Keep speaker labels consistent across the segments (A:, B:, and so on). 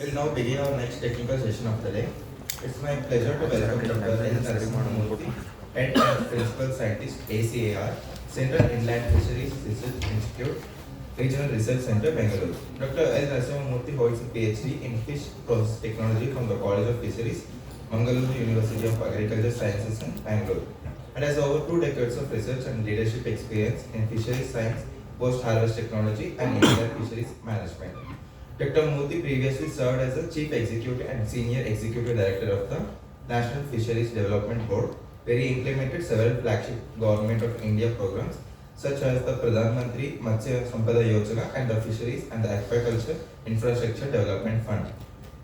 A: We'll now begin our next technical session of the day. It's my pleasure to welcome Dr. L. Narasimhamurthy, Head and Principal Scientist, ACAR, Central Inland Fisheries Research Institute, Regional Research Center, Bangalore. Dr. L. Narasimhamurthy holds a PhD in Fish Process Technology from the College of Fisheries, Mangaluru University of Agriculture Sciences in Bangalore, and has over 2 decades of research and leadership experience in fisheries science, post-harvest technology, and inland fisheries management. Dr. Murthy previously served as the Chief Executive and Senior Executive Director of the National Fisheries Development Board, where he implemented several flagship Government of India programs such as the Pradhan Mantri Matsya Sampada Yojana and the Fisheries and the Aquaculture Infrastructure Development Fund.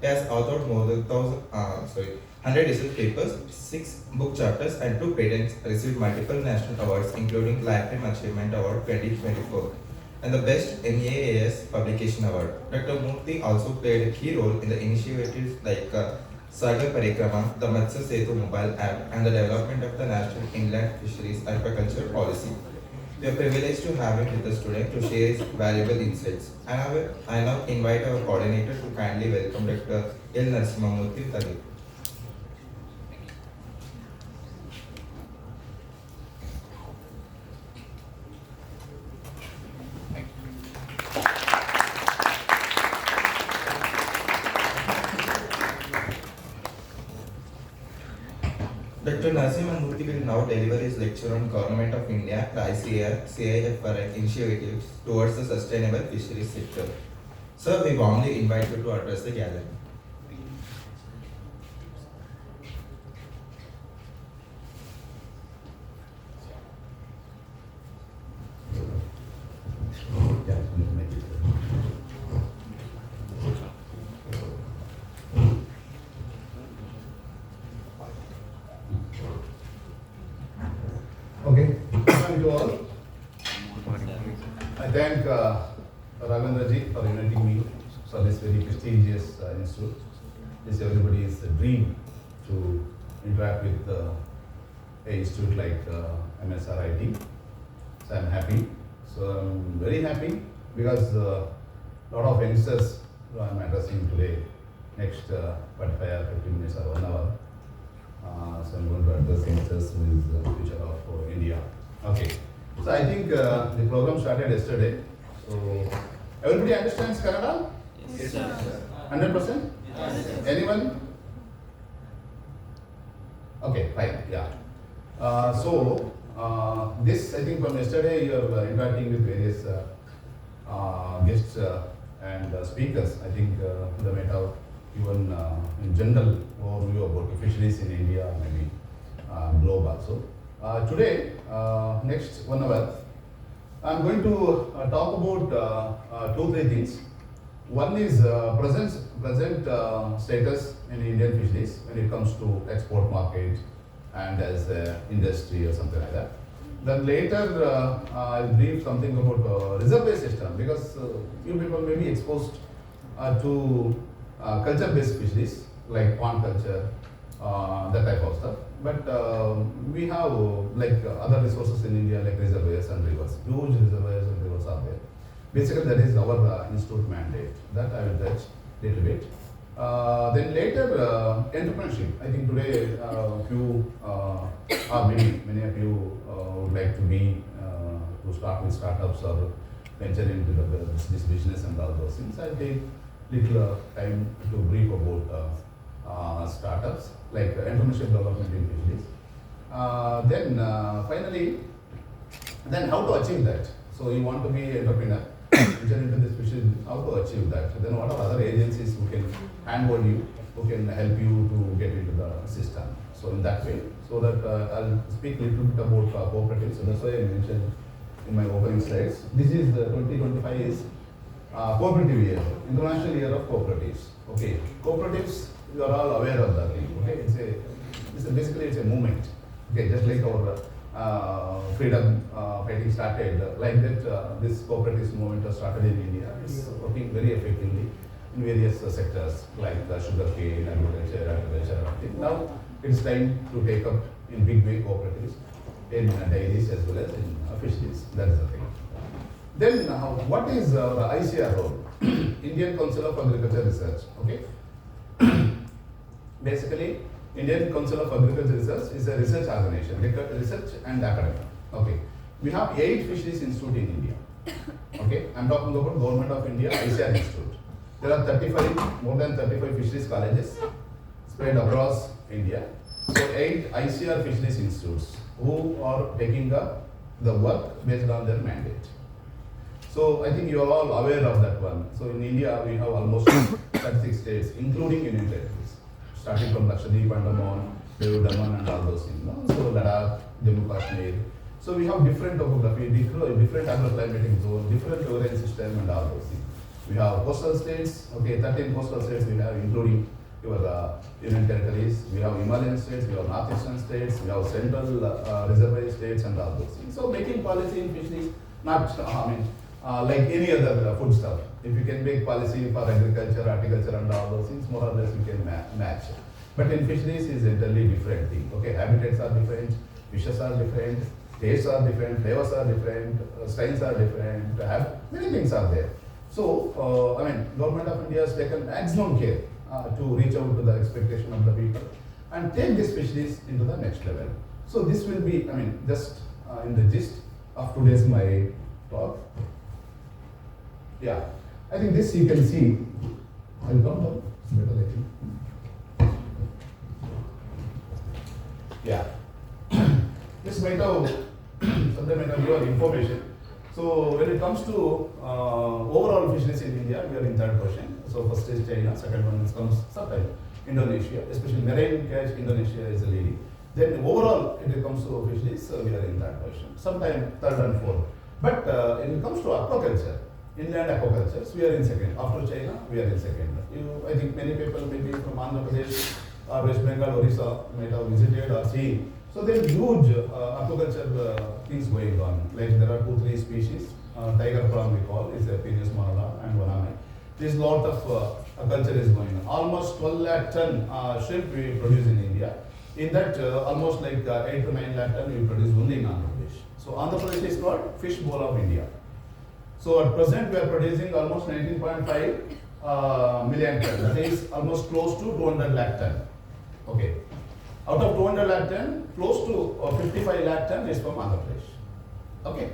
A: He has authored more than 100 research papers, 6 book chapters, and 2 patents, received multiple national awards, including Lifetime Achievement Award 2024 and the Best NAAS Publication Award. Dr. Murthy also played a key role in the initiatives like Sagar Parikrama, the Matsya Setu mobile app, and the development of the National Inland Fisheries Aquaculture Policy. We are privileged to have him with us today to share his valuable insights. I now invite our coordinator to kindly welcome Dr. L. Narasimhamurthy. Dr. Narasimhamurthy will now deliver his lecture on Government of India, the ICAR, CIFRI initiatives towards the sustainable fisheries sector. Sir, we warmly invite you to address the gathering.
B: Okay, thank you all. I thank Ravindra ji for inviting me for this very prestigious institute. It's everybody's dream to interact with a institute like MSRIT. So I'm happy. So I'm very happy because a lot of youngsters who I'm addressing today, next 45 or 15 minutes or 1 hour. So I'm going to address youngsters who is the future of India. Okay. So I think the program started yesterday. So everybody understands Kannada?
A: Yes, sir.
B: 100%?
A: Yes.
B: Anyone? Okay, fine. Yeah. This I think from yesterday you are interacting with various guests and speakers. I think they might have even in general overview about the fisheries in India, maybe globe also. Today, next 1 hour, I'm going to talk about 2-3 things. One is present status in Indian fisheries when it comes to export market and as industry or something like that. Then later, I'll brief something about reservoir system because few people may be exposed to culture-based fisheries like pond culture, that type of stuff. But we have other resources in India like reservoirs and rivers. Huge reservoirs and rivers are there. Basically, that is our institute mandate. That I will touch a little bit. Then later, entrepreneurship. I think today many of you would like to be to start with startups or venture into this business and all those things. I'll take little time to brief about startups like entrepreneurship development in fisheries. Finally, then how to achieve that. So you want to be an entrepreneur, venture into this fisheries, how to achieve that. Then what are other agencies who can handhold you, who can help you to get into the system. So in that way, so that I'll speak a little bit about cooperatives. So that's why I mentioned in my opening slides. This is 2025 is cooperative year, International Year of Cooperatives. Okay, cooperatives, you are all aware of that thing. Okay, basically it's a movement. Okay, just like our freedom fighting started, like that this cooperatives movement was started in India. It's working very effectively in various sectors like sugar cane, agriculture. Now it's time to take up in big way cooperatives in dairies as well as in fisheries. That is the thing. Then what is ICR role? Indian Council of Agriculture Research. Okay. Basically, Indian Council of Agriculture Research is a research organization, research and academia. Okay. We have 8 fisheries institute in India. Okay. I'm talking about Government of India ICR Institute. There are more than 35 fisheries colleges spread across India. So 8 ICR fisheries institutes who are taking up the work based on their mandate. So I think you are all aware of that one. So in India we have almost 36 states, including Union Territories, starting from Lakshadweep, Andaman, Daman and all those things. No? So Ladakh, Jammu Kashmir. So we have different topography, different agroclimatic zone, different terrain system and all those things. We have coastal states, okay, 13 coastal states we have, including your Union Territories. We have Himalayan states, we have northeastern states, we have central reservoir states and all those things. So making policy in fisheries, not like any other food stuff. If you can make policy for agriculture, horticulture and all those things, more or less you can match. But in fisheries is entirely different thing. Okay, habitats are different, fishes are different, tastes are different, flavors are different, styles are different, many things are there. So, Government of India has taken maximum care to reach out to the expectation of the people and take these fisheries into the next level. So this will be, just in the gist of today's my talk. Yeah, I think this you can see. I'll come down. It's better, I think. Yeah. This might have, sometimes might have your information. So when it comes to overall fisheries in India, we are in 3rd position. So first is China, second one comes sometime Indonesia, especially marine catch, Indonesia is the leading. Then overall, when it comes to fisheries, we are in 3rd position. Sometime 3rd and 4th. But when it comes to aquaculture, inland aquaculture, we are in 2nd. After China, we are in 2nd. I think many people maybe from Andhra Pradesh or West Bengal, Orissa might have visited or seen. So there are huge aquaculture things going on. Like there are 2-3 species. Tiger prawn we call is a Penis monala and Vaname. There's a lot of aquaculture is going on. Almost 12 lakh ton shrimp we produce in India. In that almost like 8 to 9 lakh ton we produce only in Andhra Pradesh. So Andhra Pradesh is called fish bowl of India. So at present we are producing almost 19.5 million ton. That is almost close to 200 lakh ton. Okay. Out of 200 lakh ton, close to 55 lakh ton is from Andhra Pradesh. Okay.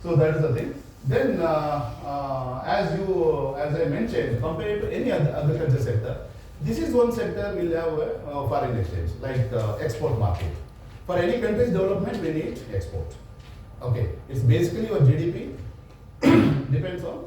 B: So that is the thing. Then, as I mentioned, compared to any other agriculture sector, this is one sector will have a foreign exchange, like export market. For any country's development, we need export. Okay. It's basically your GDP depends on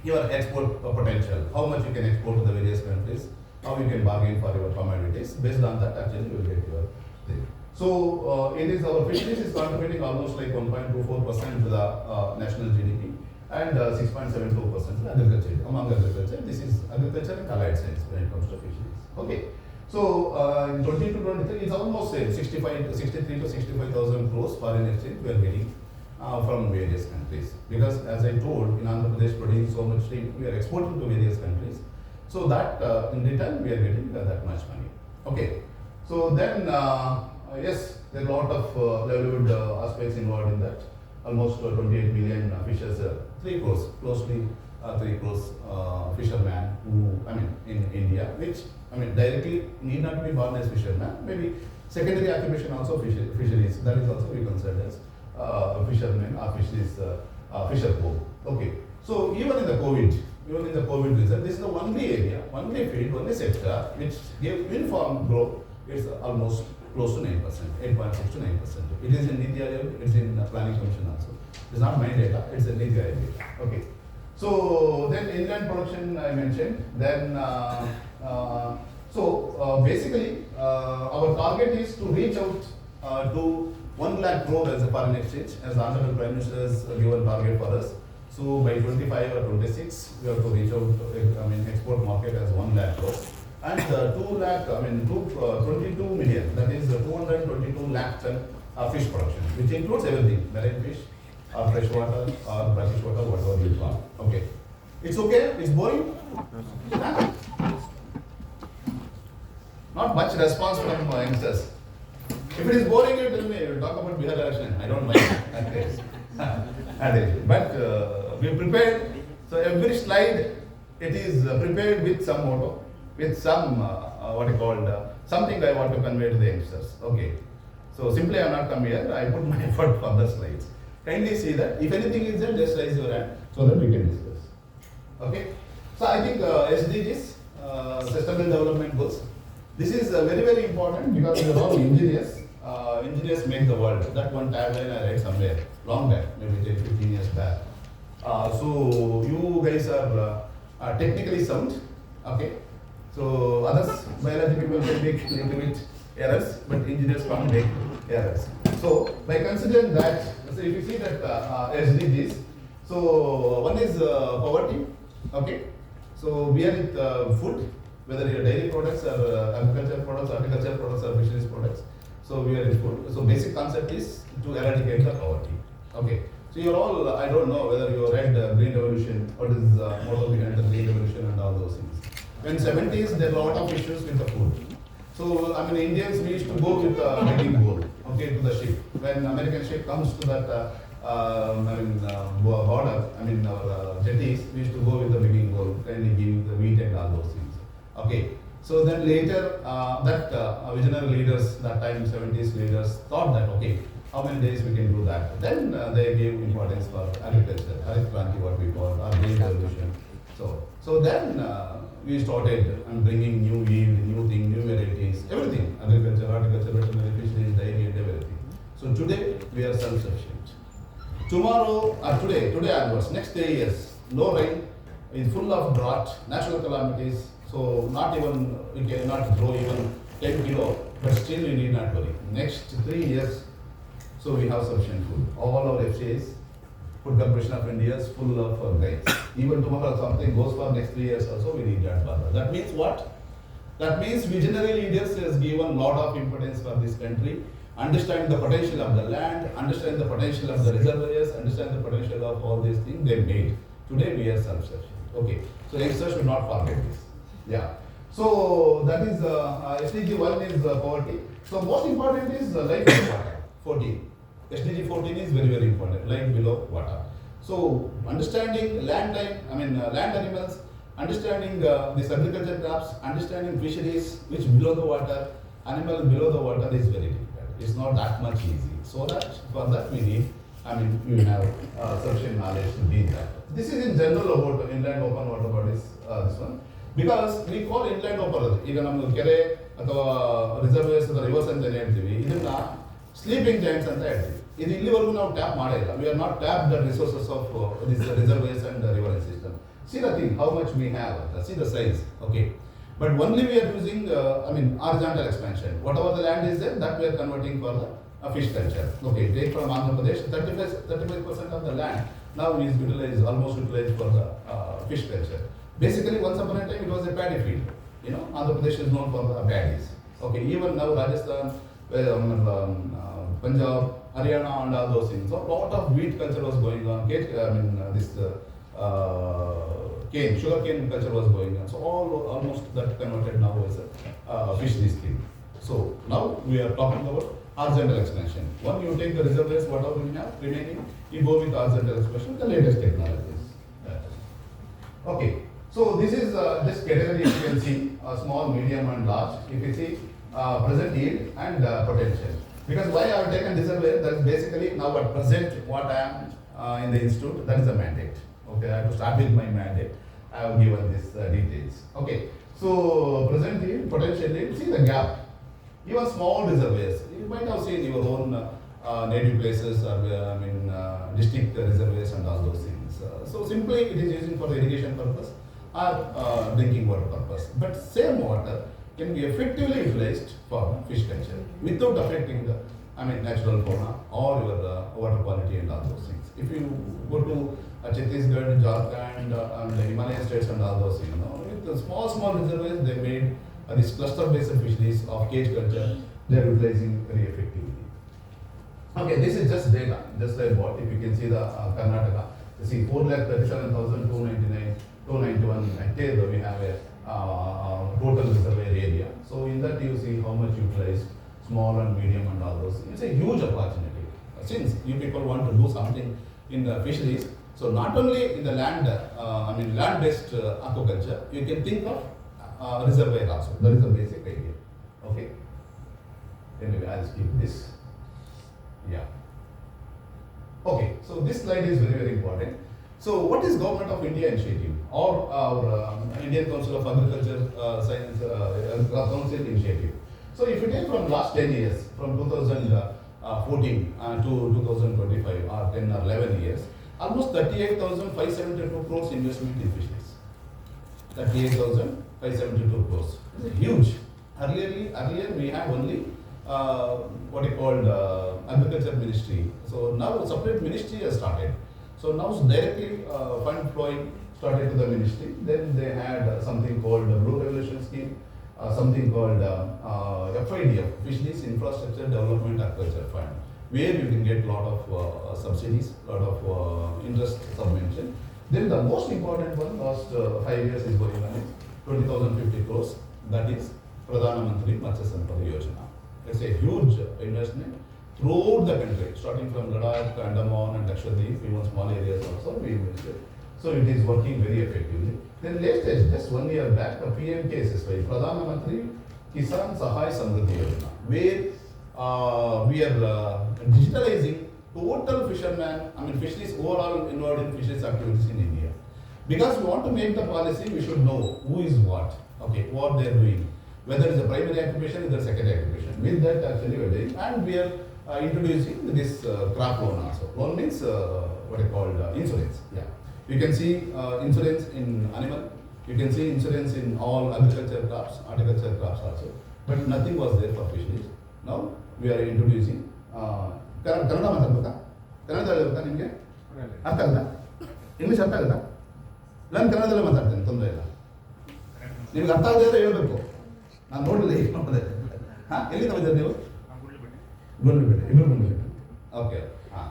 B: your export potential, how much you can export to the various countries, how you can bargain for your commodities. Based on that, actually, you will get your thing. So, it is our fisheries is contributing almost like 1.24% to the national GDP and 6.72% to agriculture. Among agriculture, this is agriculture and allied science when it comes to fisheries. Okay. So, in 2022-23, it's almost same, 63 to 65,000 crores foreign exchange we are getting from various countries. Because as I told, in Andhra Pradesh producing so much shrimp, we are exporting to various countries. So that in return we are getting that much money. Okay. So then, yes, there are a lot of livelihood aspects involved in that. Almost 28 million fishes, 3 crores, closely 3 crores fishermen who, in India, which, directly need not be born as fishermen, maybe secondary occupation also fisheries, that is also we consider as fishermen or fisheries, fisher folk. Okay. So even in the COVID result, this is the only area, only field, only sector which gave uniform growth. It's almost close to 9%, 8.6 to 9%. It is in Niti Aayog, it's in Planning Commission also. It's not my data, it's a Niti Aayog data. Okay. So then inland production I mentioned. Then basically our target is to reach out to 1 lakh crore as a foreign exchange, as the Honorable Prime Minister has given target for us. So by 25 or 26, we have to reach out to export market as 1 lakh crore. And 22 million, that is 222 lakh ton of fish production, which includes everything, marine fish, or freshwater, or brackish water, whatever you call. Okay. It's okay? It's boring? Huh? Not much response from youngsters. If it is boring, you tell me, we'll talk about Bihar election. I don't mind. But we prepared So every slide, it is prepared with some motto, with some something I want to convey to the youngsters. Okay. So simply I have not come here. I put my effort for the slides. Kindly see that. If anything is there, just raise your hand so that we can discuss. Okay. So I think SDGs, Sustainable Development Goals. This is very very important because we are all engineers. Engineers make the world. That one tagline I read somewhere long back, maybe 10, 15 years back. So you guys are technically sound, okay? So others, biology people can make little bit errors, but engineers can't make errors. So by considering that, so if you see that SDGs, so one is poverty, okay? So we are with food, whether your dairy products or agricultural products, horticultural products or fisheries products. So we are in food. So basic concept is to eradicate the poverty, okay? So you're all, I don't know whether you read Green Revolution, what is the motto behind the Green Revolution and all those things. In 70s, there were a lot of issues with the food. So, I mean, Indians, we used to go with a begging bowl, okay, to the ship. When American ship comes to that, border, our jetties, we used to go with the begging bowl, kindly give the wheat and all those things. Okay. So then later, visionary leaders, that time 70s leaders, thought that, okay, how many days we can do that? Then they gave importance for agriculture, Harit Kranti, what we call, or Green Revolution. So then we started bringing new yield, new thing, new varieties, everything, agriculture, horticulture, veterinary, fisheries, dairy and everything. So today we are self-sufficient. Tomorrow, today onwards, next 3 years, no rain, is full of drought, natural calamities. So not even, we cannot grow even 10 kilo, but still we need not worry. Next 3 years, so we have sufficient food. All our FCAs, Food Corporation of India is full of grains. Even tomorrow something goes for next 3 years also, we need that further. That means what? That means visionary leaders has given lot of importance for this country, understand the potential of the land, understand the potential of the reservoirs, understand the potential of all these things they made. Today we are self-sufficient. Okay, so youngsters should not forget this. Yeah. So that is SDG 1 is poverty. So most important is life below water. 14. SDG 14 is very very important. Life below water. So understanding land animals, understanding this agriculture crops, understanding fisheries which below the water, animals below the water is very difficult. It's not that much easy. So that for that we need, we have sufficient knowledge to deal that. This is in general about inland open water bodies. This one. Because we call inland open, ಈಗ ನಮ್ಮ ಕೆರೆ ಅಥವಾ ರಿಸರ್ವೇರ್ಸ್ ಅಥವಾ reverse ಅಂತ ಹೇಳ್ತೀವಿ, ಇದನ್ನ sleeping joints ಅಂತ ಹೇಳ್ತೀವಿ. ಇದು ಇಲ್ಲಿವರೆಗೂ ನಾವು ಟ್ಯಾಪ್ ಮಾಡಿಲ್ಲ. We are not tap the resources of this reservoirs and river system. See the thing, how much we have, see the size, okay. But only we are using, horizontal expansion. Whatever the land is there, that we are converting for the fish culture. Okay, take from Andhra Pradesh, 35% of the land now is utilized, almost utilized for the fish culture. Basically, once upon a time, it was a paddy field. You know, Andhra Pradesh is known for the paddies. Okay, even now Rajasthan, Punjab, Haryana, and all those things. So, a lot of wheat culture was going on. Cane, sugar cane culture was going on. So, almost that converted now as a fisheries scheme. So, now we are talking about horizontal expansion. One, you take the reservoirs, whatever we have remaining, you go with horizontal expansion, the latest technologies. Okay. So this is this category you can see small, medium and large. If you see present yield and potential. Because why I have taken reservoir, that is basically now at present what I am in the institute, that is a mandate. Okay, I have to start with my mandate. I have given this details. Okay, so present yield, potential yield, see the gap. Even small reservoirs, you might have seen your own native places or district reservoirs and all those things. So simply it is using for the irrigation purpose or drinking water purpose. But same water can be effectively utilized for fish culture without affecting the natural fauna or your water quality and all those things. If you go to Chhattisgarh, Jharkhand and the Himalayan states and all those things, with the small reservoirs they made these cluster-based fisheries of cage culture, they are utilizing very effectively. Okay, this is just data, just like what, if you can see the Karnataka, you see 4,37,291 hectares we have a total reservoir area. So in that you see how much utilized, small and medium and all those. It's a huge opportunity. Since you people want to do something in the fisheries, So not only in the land, land-based aquaculture, you can think of reservoir also. That is the basic idea. Okay. Anyway, I'll skip this. Yeah. Okay. So this slide is very, very important. So what is Government of India initiative or our Indian Council of Agriculture Science Council initiative? So if you take from last 10 years, from 2014 to 2025 or 10 or 11 years, almost 38,572 crores investment in fisheries. 38,572 crores. It's huge. Earlier we have only what you called agriculture ministry. So now a separate ministry has started. So now directly fund flowing started to the ministry. Then they had something called the Blue Revolution Scheme, something called FIDF, Fisheries Infrastructure Development Agriculture Fund, where you can get a lot of subsidies, lot of interest subvention. Then the most important one, last 5 years is going on is 20,050 crores. That is Pradhan Mantri Matsya Sampada Yojana. It's a huge investment throughout the country, starting from Ladakh, Andaman and Lakshadweep, even small areas also we invested. So it is working very effectively. Then latest, just 1 year back, the PMKSSY, Pradhan Mantri Kisan Sahay Samriddhi Yojana, where we are digitalizing total fisheries overall involved in fisheries activities in India. Because we want to make the policy, we should know who is what, okay, what they are doing, whether it's a primary occupation or the secondary occupation. With that actually we are doing, and we are introducing this crop loan also. Loan means what I call insurance. Yeah, you can see insurance in animal, you can see insurance in all agriculture crops, horticulture crops also, but nothing was there for fisheries. Now we are introducing Kannada ಮಾತಾಡ್ಬೇಕಾ? ಕನ್ನಡ ಹೇಳ್ಬೇಕಾ ನಿಮಗೆ? ಅರ್ಥ ಆಗುತ್ತಾ? English ಅರ್ಥ ಆಗುತ್ತಾ? ನಾನು ಕನ್ನಡದಲ್ಲೇ ಮಾತಾಡ್ತೇನೆ, ತೊಂದರೆ ಇಲ್ಲ. ನಿಮ್ಗೆ ಅರ್ಥ ಆಗದೆ ಹೇಳ್ಬೇಕು. ನಾನು ನೋಡಲಿಲ್ಲ ಈಗ ನೋಡಿದೆ. ಹಾಂ, ಎಲ್ಲಿಂದ ಬಂದಿದ್ದೀರಿ ನೀವು? ಗುಂಡ್ಲುಪೇಟೆ, ಇಬ್ಬರು ಗುಂಡ್ಲುಪೇಟೆ. ಓಕೆ, ಹಾಂ.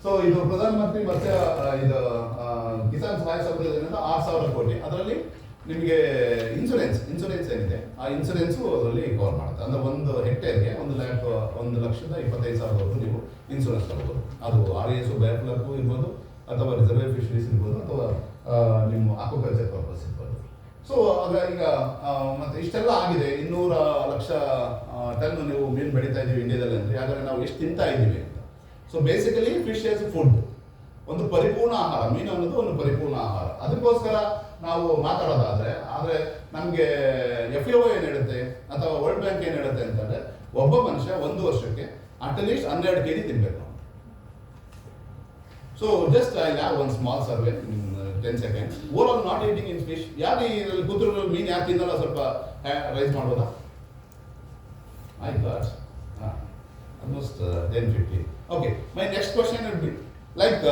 B: ಸೊ ಇದು ಪ್ರಧಾನ ಮಂತ್ರಿ ಮತ್ತೆ ಇದು ಕಿಸಾನ್ ಸಹಾಯ ಸಮೃದ್ಧಿ 6,000 ಕೋಟಿ. ಅದರಲ್ಲಿ ನಿಮಗೆ ಇನ್ಸೂರೆನ್ಸ್ ಏನಿದೆ ಆ ಇನ್ಸೂರೆನ್ಸು ಅದರಲ್ಲಿ ಕವರ್ ಮಾಡುತ್ತೆ. ಅಂದರೆ 1 ಹೆಕ್ಟೇರ್ಗೆ 1,25,000 ನೀವು ಇನ್ಸೂರೆನ್ಸ್ ತಗೋಬೋದು. ಅದು RAS ಬ್ಯಾಕ್ಲಾಕ್ ಇರ್ಬೋದು, ಅಥವಾ ರಿಸರ್ವ್ ಫಿಶರೀಸ್ ಇರ್ಬೋದು, ಅಥವಾ ನಿಮ್ಮ ಅಕ್ವಾಕಲ್ಚರ್ ಪರ್ಪಸ್ ಇರ್ಬೋದು. ಸೊ ಆಗ ಈಗ ಮತ್ತೆ ಇಷ್ಟೆಲ್ಲ ಆಗಿದೆ, 200 ಲಕ್ಷ ಟನ್ ನೀವು ಮೀನು ಬೆಳೀತಾ ಇದ್ದೀವಿ ಇಂಡಿಯಾದಲ್ಲಿ ಅಂದರೆ, ಹಾಗಾದ್ರೆ ನಾವು ಎಷ್ಟು ತಿಂತಾ ಇದ್ದೀವಿ ಅಂತ. So basically fish as food, ಒಂದು ಪರಿಪೂರ್ಣ ಆಹಾರ, ಮೀನು ಅನ್ನೋದು ಒಂದು ಪರಿಪೂರ್ಣ ಆಹಾರ. ಅದಕ್ಕೋಸ್ಕರ ನಾವು ಮಾತಾಡೋದಾದ್ರೆ, ಆದರೆ ನಮಗೆ FAO ಏನು ಹೇಳುತ್ತೆ ಅಥವಾ ವರ್ಲ್ಡ್ ಬ್ಯಾಂಕ್ ಏನು ಹೇಳುತ್ತೆ ಅಂತಂದ್ರೆ, ಒಬ್ಬ ಮನುಷ್ಯ 1 ವರ್ಷಕ್ಕೆ ಅಟ್ಲೀಸ್ಟ್ 12 kg ತಿನ್ಬೇಕು. So just I have one small survey in 10 seconds. Over not eating in fish. ಯಾರು ಇದರಲ್ಲಿ ಕೂತ್ರು ಮೀನು ಯಾರು ತಿನ್ನಲ್ಲ, ಸ್ವಲ್ಪ ರೈಸ್ ಮಾಡ್ಬೋದಾ? I got almost 10-15. Okay, my next question would be like